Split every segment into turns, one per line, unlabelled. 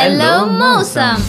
Hello मौसम।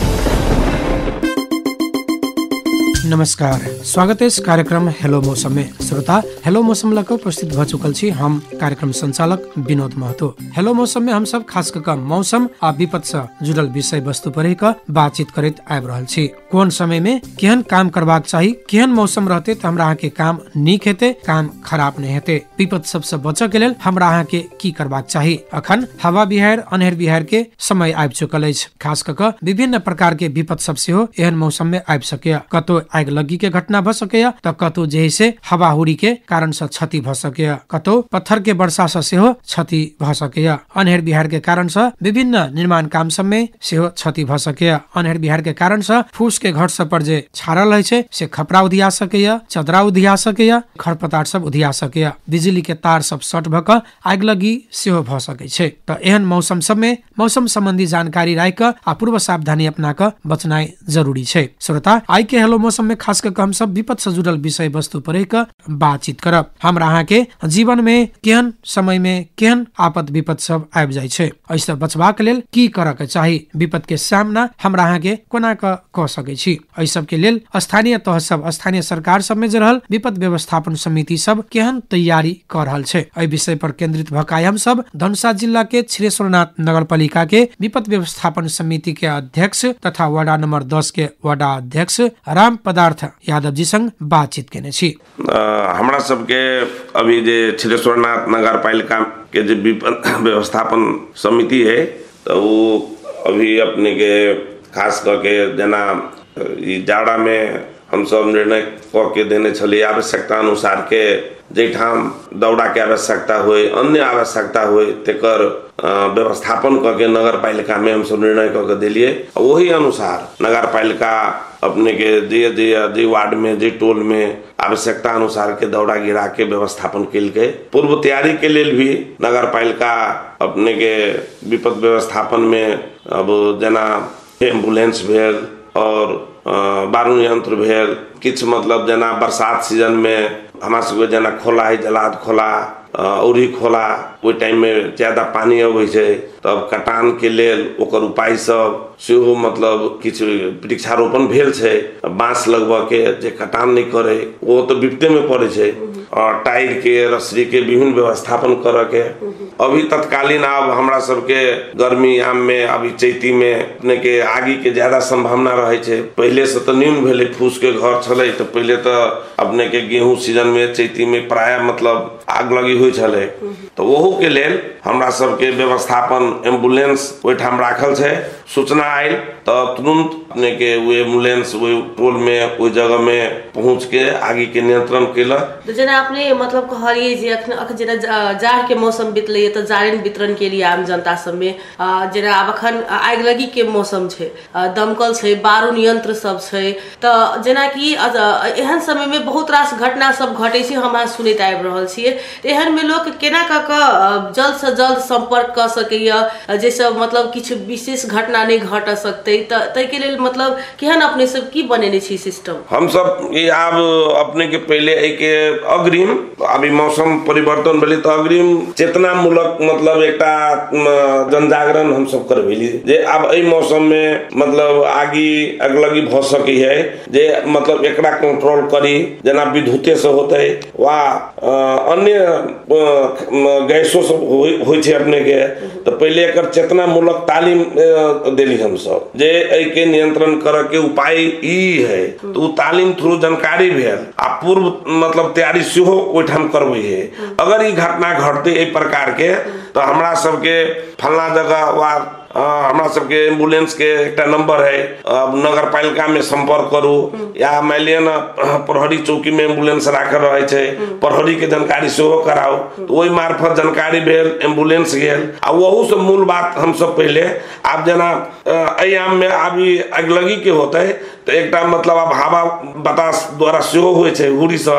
नमस्कार, स्वागत है इस कार्यक्रम हेलो मौसम में। श्रोता, हेलो मौसम लको उपस्थित भ चुकल छी हम कार्यक्रम संचालक विनोद महतो। हेलो मौसम में हम सब खास कर मौसम आ विपद से जुड़ल विषय वस्तु पर ही बातचीत करैत आबि रहल छी। कोन समय में केहन काम करबाक चाही, केहन मौसम रहते तो हमरा के काम नीक हेते, काम खराब नहीं हेते, विपद सबसे बचऽ के लेल हमरा के की करबाक चाही। अखन हवा बिहार अन्हर बिहार के समय आबि चुकल अछि। खास कर विभिन्न प्रकार के विपद सब सेहो एहन मौसम में आबि सके। कतो आगि लगी के घटना भ सके तो कतो जे से हवा हुरी के कारण से क्षति भ सके, कतो पत्थर के वर्षा से सेहो क्षति भ सके। अन्हर बिहार के कारण से विभिन्न निर्माण काम सब में सेहो क्षति भ सके। अन्हर बिहार के कारण से फूस के घर सब पर जे छारल रहे छे से खपरा उधिया सके, चदरा उधिया सके, खरपतवार सब उधिया सके, बिजली के तार सब शॉर्ट भ के आगि लगी सेहो भ सके छे। तो एहन मौसम सब में मौसम संबंधी जानकारी राख के आ पूर्व सावधानी अपना के बचनाई जरूरी छे। श्रोता, आई के हेलो मौसम में खास कर हम सब विपद से जुड़ल विषय वस्तु पर बातचीत करब। हमरा अहाँ के जीवन में केहन समय में केहन आपद विपद सब आबि जाय छे, ऐसे बचबाक लेल की करऽ के चाही, विपद के सामना हमरा अहाँ के कोना क सकै छी। एहि सब के लेल स्थानीय तह सब, स्थानीय सरकार सब में जे रहल विपद व्यवस्थापन समिति सब केहन तैयारी कर रहल छे, एहि विषय पर केंद्रित भ के हम सब धनुषा जिला के छिरेश्वरनाथ नगर पालिका के विपद व्यवस्थापन समिति के अध्यक्ष तथा वार्ड नंबर 10 के वार्ड अध्यक्ष राम पदार्थ यादव जी संग बातचीत केने छी।
हमरा सबके अभी जे छिरेश्वरनाथ नगर पालिका के जे विपद व्यवस्थापन समिति है तो वो अभी अपने के खास करके जना जाड़ा में हम सब निर्णय के देने छली आवश्यकता अनुसार के जेठाम दौड़ा के आवश्यकता हुए, अन्य आवश्यकता हुए तेकर व्यवस्थापन करके नगर पालिका में हम सब निर्णय करके दिलिए। वही अनुसार नगर पालिका अपने के जे वार्ड में जे टोल में आवश्यकता अनुसार के दौड़ा गिरा के व्यवस्थापन के लिए पूर्व तैयारी के लिए भी नगर पालिका अपने के विपद व्यवस्थापन में अब जना एम्बुलेंस भेल और बारूद यंत्र भेल, किछ मतलब जना बरसात सीजन में हमारा सब जना खोला है, जलाद खोला औरी खोला, ओहि टाइम में ज्यादा पानी अबै छै तब कटान के लेल ओकर उपाय सब सेहो मतलब किछ वृक्षारोपण भेल छै। बांस लगबऽ के जे कटान नहीं करे वो तो विपते में पड़े छै, और टायर के रस्सी के विभिन्न व्यवस्थापन करे के अभी तत्कालीन अब हमरा सबके गर्मी आम में अभी चैती में अपने के आगी के ज्यादा संभावना रहे छै। पहले से तो न्यून भेले, फूस के घर छले तो पहले तो अपने के गेहूं सीजन में चैती में प्राय मतलब आग लगी हुई छले, तो वहू के लेल हमरा सबके व्यवस्थापन एम्बुलेंस ओहिठाम राखल छै। सूचना आयल तो तुरंत अपने के वो एम्बुलेंस वो टोल में वो जगह में पहुंच के आगे के नियंत्रण केलक।
तो जना अपने मतलब कहलिए जे अखन जना जाड़ के मौसम बीतले तो जारनि वितरण के लिए आम जनता सब में जना अब अखन आगि लगी के मौसम छै, दमकल छै, बारूद यंत्र सब छै, तो जना कि एहन समय में बहुत रास घटना सब घटे छै, हम सुनैत आबि रहल छियै। एहन में लोग केना क जल्द से जल्द संपर्क कर सकैया, जैसे मतलब किछ विशेष घटना नहीं घट सकते, तै के लेल मतलब केहन अपने सब की बनेने छी सिस्टम।
हम सब ये अब अपने के पहले एक अग्रिम अभी मौसम परिवर्तन भेली तो अग्रिम चेतना मूलक मतलब एकटा जन जागरण हम सब करबेली जे अब एहि मौसम में मतलब आगी अगलगी भ सकी है, जे मतलब एकरा कंट्रोल करी, जना विद्युते से होते वा अन्य गैसों सब होइ छै अपने के, तो पहले एकर चेतना मूलक तालीम देली हम सब जे एहि के नियंत्रण करे के उपाय ई है, तो तालीम थ्रू जानकारी भेल आ पूर्व मतलब तैयारी सेहो ओहिठाम करबे है। अगर ई घटना घटते एहि प्रकार के तो हमरा सबके फलना जगह वा हमरा सबके एम्बुलेंस के एक नंबर है, नगर पालिका में संपर्क करू या मान लिया ना प्रहरी चौकी में एम्बुलेंस राखल रहे छै, प्रहरी के जानकारी सेहो कराओ, तो वही मार्फत जानकारी भेल, एम्बुलेंस गेल। आ वहू से मूल बात हम सब पहले आप जना आम में अभी अगलगी के होते तो एक मतलब अब हवा बतास द्वारा सेहो हुए छै, हुरी से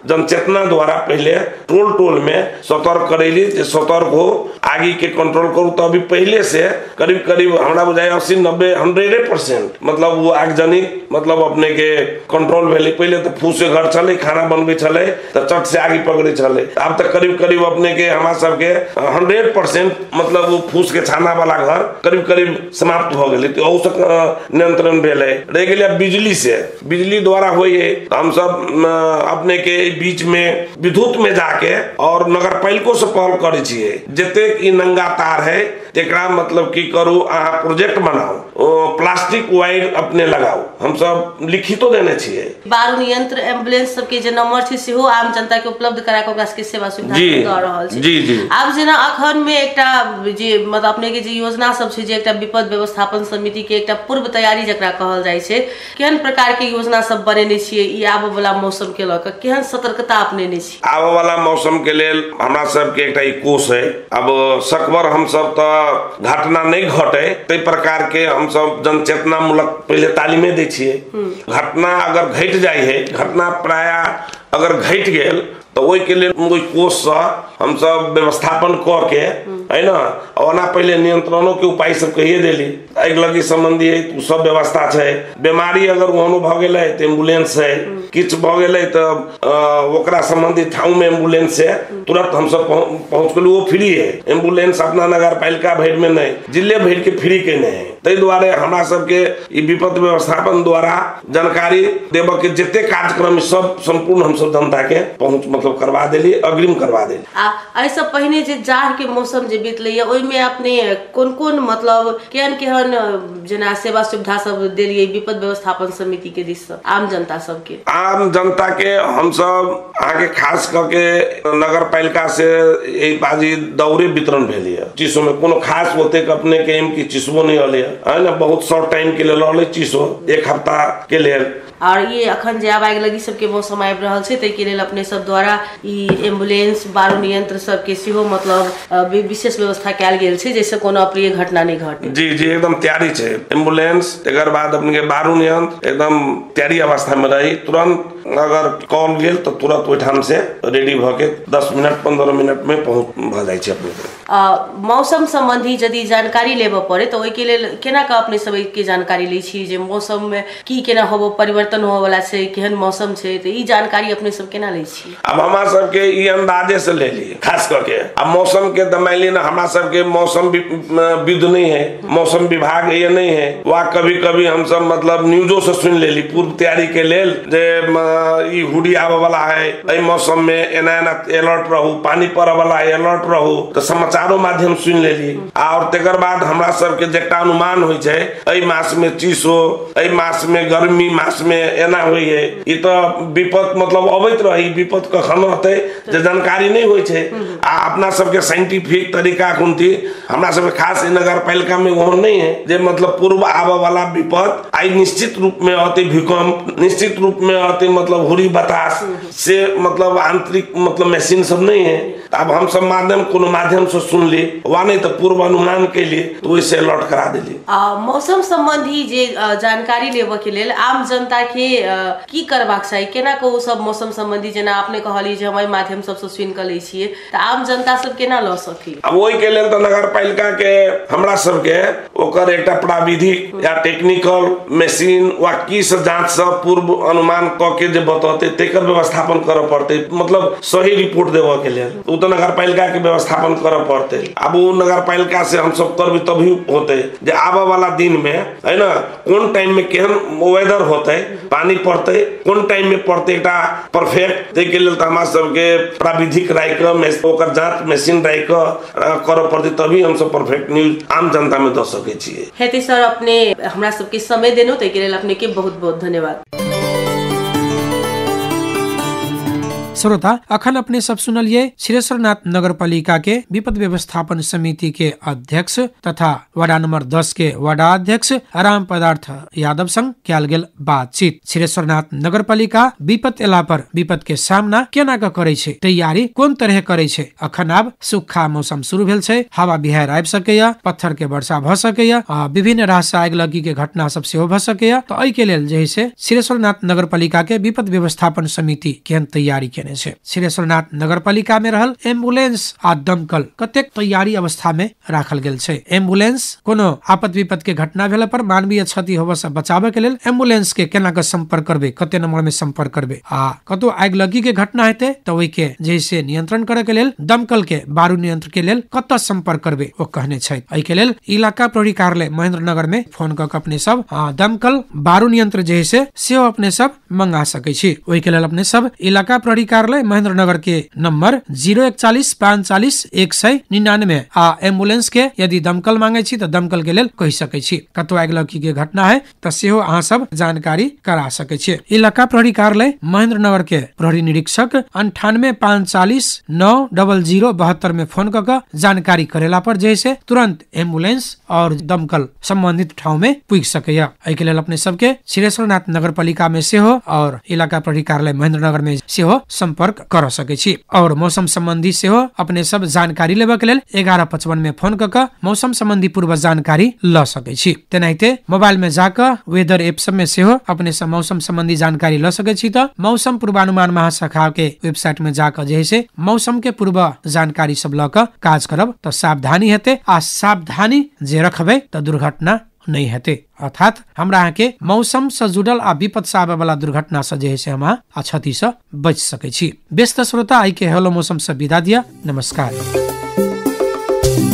जनचेतना द्वारा पहले टोल टोल में सतर्क करेली, सतर्क हो आगे के कंट्रोल करू। तो अभी पहले से करीब करीब हमरा बुझाए 80-90-100% मतलब वो आगजनी मतलब अपने के कंट्रोल भेले। पहले तो फूस से घर चले, खाना बनबे चले तो चट से आगे पकड़े चले। अब तक करीब करीब अपने के हमारा सबके 100% मतलब वो फूस के छाना वाला घर करीब करीब समाप्त हो गए। तो नियंत्रण भेले रह गए। बिजली से, बिजली द्वारा होइए हम सब अपने के बीच में विद्युत में जाके और नगर पालिको से पहल करे छिए। जतेक ई नंगा तार है तेकरा मतलब की करू, अहाँ प्रोजेक्ट बनाओ, प्लास्टिक वायर अपने लगाओ, हम सब लिखितो देने छिए।
बारू यंत्र एम्बुलेंस सबके जे नंबर छै सेहो आम जनता के उपलब्ध करा के ओकरा सबके सेवा सुविधा द रहल छै।
जी जी।
आब जेना अखन में एकटा जे मतलब अपने के जे योजना सब छै, जे एकटा विपद व्यवस्थापन समिति के एकटा पूर्व तैयारी जकरा कहल जाय छै, केहन प्रकार के योजना सब बनेने छिए ई आबो वाला मौसम के लक केहन सतर्कता अपनेने छी?
आबो वाला मौसम के लेल हमरा सब के एकटा ई कोष है। अब सकबर हम सब तो घटना नहीं घटे ते प्रकार के हम सब जनचेतना मूलक पहले तालीमे दै छिए। घटना अगर घट जाए है, घटना प्राय अगर घट गेल तो ओहि के लेल ओहि कोष से हम सब व्यवस्थापन क के है ना, ओना पहले नियंत्रणों के उपाय सब कहिए देली। आग लगी संबंधी है सब व्यवस्था है। बीमारी अगर वहाँ भ गेलै तो एम्बुलेंस है, किछ भ गेलै तो ओकरा संबंधी ठाव में एम्बुलेंस है, तुरंत हम सब पहुँच गेलू। वो फ्री है एम्बुलेंस, अपना नगर पालिका भर में नहीं, जिले भर के फ्री के नहीं है। ताहि दुआरे हमरा सबके ई विपद व्यवस्थापन द्वारा जानकारी देव के जते कार्यक्रम सब संपूर्ण हम सब जनता के पहुँच मतलब करवा देली, अग्रिम करवा देली।
ऐसा पहले जे जाड़ के मौसम जे बीतले ओहि में अपने कोन कोन मतलब केहन केहन जना सेवा सुविधा सब देलिए विपद व्यवस्थापन समिति के दिस से आम जनता सबके? आम
जनता के हम सब आगे खास करके नगर पालिका से यही बाजी दौरे वितरण भेली है। चीजों में कोनो खास होते अपने के एम की चीजों नहीं हले है ना, बहुत शॉर्ट टाइम के लिए रहले चीजों, एक हफ्ता के लिए।
और ये अखन जे आब आगि लगी सबके मौसम आबि रहल छै, ताहि के लेल अपने सब द्वारा ई एम्बुलेंस बारू यंत्र सबके सेहो मतलब विशेष व्यवस्था कयल गेल छै, जैसे कोनो अप्रिय घटना नहीं घटे।
जी जी, एकदम तैयारी छै। एम्बुलेंस एकर बाद अपने के बारू यंत्र एकदम तैयारी अवस्था में रही। तुरंत अगर कॉल गेल तो तुरंत ओहिठाम से रेडी भ के 10 मिनट 15 मिनट में पहुंच भ जाय छै अपने।
मौसम संबंधी यदि जानकारी लेबऽ पड़े तो ओहि के लेल केना का अपने सब के जानकारी लै छी, जे मौसम में की केना होबो परिवर्तन होबे वाला छै, केहन मौसम छै, तो ई जानकारी अपने सब केना लै छी?
अब हमरा सब के ई अंदाजे से ले ली खास करके। अब मौसम के दमाइली ना हमरा सब के मौसम विद नहीं है, मौसम विभाग ये नहीं है, वह कभी कभी हम सब मतलब न्यूजों से सुन लेली पूर्व तैयारी के लेल जे ई हुडी आवे वाला है, एहि मौसम में एना एना अलर्ट रहू, पानी पड़े वाला है अलर्ट रहू, तो समाचारों माध्यम सुन लेली। और तेकर बाद हमरा सब के जेटा अनुमान होय छै एहि मास में चीसो, एहि मास में गर्मी, मास में एना होय है, ई तो विपद मतलब अबैत रही, विपद कखन होते जे जानकारी नहीं होय छै। आ अपना सब के साइंटिफिक तरीका कुंती हमरा सब खास नगर पालिका में वो नहीं है जे मतलब पूर्व आवे वाला विपद आई निश्चित रूप में आते, भूकंप निश्चित रूप में आते, मतलब हुरी बतास से मतलब आंतरिक मतलब मशीन सब नहीं है। अब हम सब माध्यम से सुन ली वह नहीं तो पूर्व अनुमान के लिए तो इसे अलर्ट करा दिली।
मौसम संबंधी जे जानकारी लेबऽ के लेल आम जनता के की करबाक चाही, केना को सब मौसम संबंधी जेना आपने कहली जे हम माध्यम सबसे सुन के लै छियै, त आम जनता सब केना ल सकी?
अब ओहि के लेल तो नगर पालिका के हमरा सब के ओकर एकटा प्राविधिक या टेक्निकल मशीन वा की से जांच से पूर्व अनुमान क के जे बताते तेकर व्यवस्थापन करे पड़ते, मतलब सही रिपोर्ट देबऽ के लेल उ तो नगर पालिका के व्यवस्थापन करे पड़ते। अब वो नगर पालिका से हम सब करबे तभी होते जे आबे वाला दिन में है ना कौन टाइम में केहन वेदर होते, पानी पड़ते कौन टाइम में पड़ते, एकटा परफेक्ट ते के लेल त हमरा सब के प्राविधिक राय के ओकर जांच मशीन राय के करे पड़ते, तभी हम सब परफेक्ट न्यूज आम जनता में द सके छिए।
हेते सर अपने हमरा सब के समय देनो ते के लेल अपने के बहुत बहुत धन्यवाद।
श्रोता, अखन अपने सब सुनलिए सिरेश्वरनाथ नगर पालिका के विपद व्यवस्थापन समिति के अध्यक्ष तथा वार्ड नंबर 10 के वार्डाध्यक्ष राम पदार्थ यादव संग कयल गेल बातचीत। सिरेश्वरनाथ नगर पालिका विपद एला पर विपद के सामना केना के करे छै, तैयारी कोन तरह करे छै। अखन आब सूखा मौसम शुरू भेल छै, हवा बिहार आबि सकैया, पत्थर के वर्षा भ सकैया, विभिन्न रास आगि लगी के घटना सब सेहो भ सकैया। तो एहि के लेल जे है से सिरेश्वरनाथ नगर पालिका के विपद व्यवस्थापन समिति केहन तैयारी केने कहने छे। सिरेश्वरनाथ नगरपालिका में रहल एम्बुलेंस आ दमकल कतेक तैयारी अवस्था में राखल गेल छै। एम्बुलेंस कोनो आपद विपद के घटना भेला पर मानवीय क्षति होबे से बचावे के लेल एम्बुलेंस के केना के संपर्क करबे, कते नंबर में संपर्क करबे, आ कतो आगि लगी के घटना हेते तो ओइ के जैसे नियंत्रण करे के लेल दमकल के बारू नियंत्रण के लेल कत संपर्क करबे ओ कहने छै। एहि के लेल इलाका प्रहरी कार्यालय महेंद्रनगर में फोन क के अपने सब दमकल बारू नियंत्रण जे से सेहो अपने सब मंगा सकै छी। ओहि के लेल अपने सब इलाका प्रहरी कार्यालय महेंद्रनगर के नंबर 041 45 199 आ एम्बुलेंस के यदि दमकल मांगे छी तो दमकल के लेल कहि सकै छी। कतो आगि लगी के घटना है तो सेहो अहाँ सब जानकारी करा सकै छी। इलाका प्रहरी कार्यालय महेंद्रनगर के प्रहरी निरीक्षक 98 540 900 72 में फोन कर जानकारी करेला पर जैसे तुरंत एम्बुलेंस और दमकल संबंधित ठाव में पुग सकैया। एहि के लेल अपने सबके सिरेश्वरनाथ नगर पालिका में सेहो और इलाका प्रहरी कार्यालय महेंद्रनगर में सेहो संपर्क कर सकै छी। और मौसम संबंधी सेहो अपने सब जानकारी लेबे के लेल 1155 में फोन कर मौसम संबंधी पूर्व जानकारी ल सकै छी। तेनाहिते मोबाइल में जाकर वेदर एप सब में सेहो अपने सब मौसम संबंधी जानकारी ल सकै छी। त मौसम पूर्वानुमान महाशाखा के वेबसाइट में जाकर जैसे मौसम के पूर्व जानकारी सब ल क काज करब त सावधानी हेते, आ सावधानी जे रखबे त दुर्घटना नहीं हेते। अर्थात हमरा के मौसम से जुड़ल आ विपद से आवे वाला दुर्घटना से जे से हम क्षति से बच सकै छी। व्यस्त श्रोता आई के हेलो मौसम से विदा दिया। नमस्कार।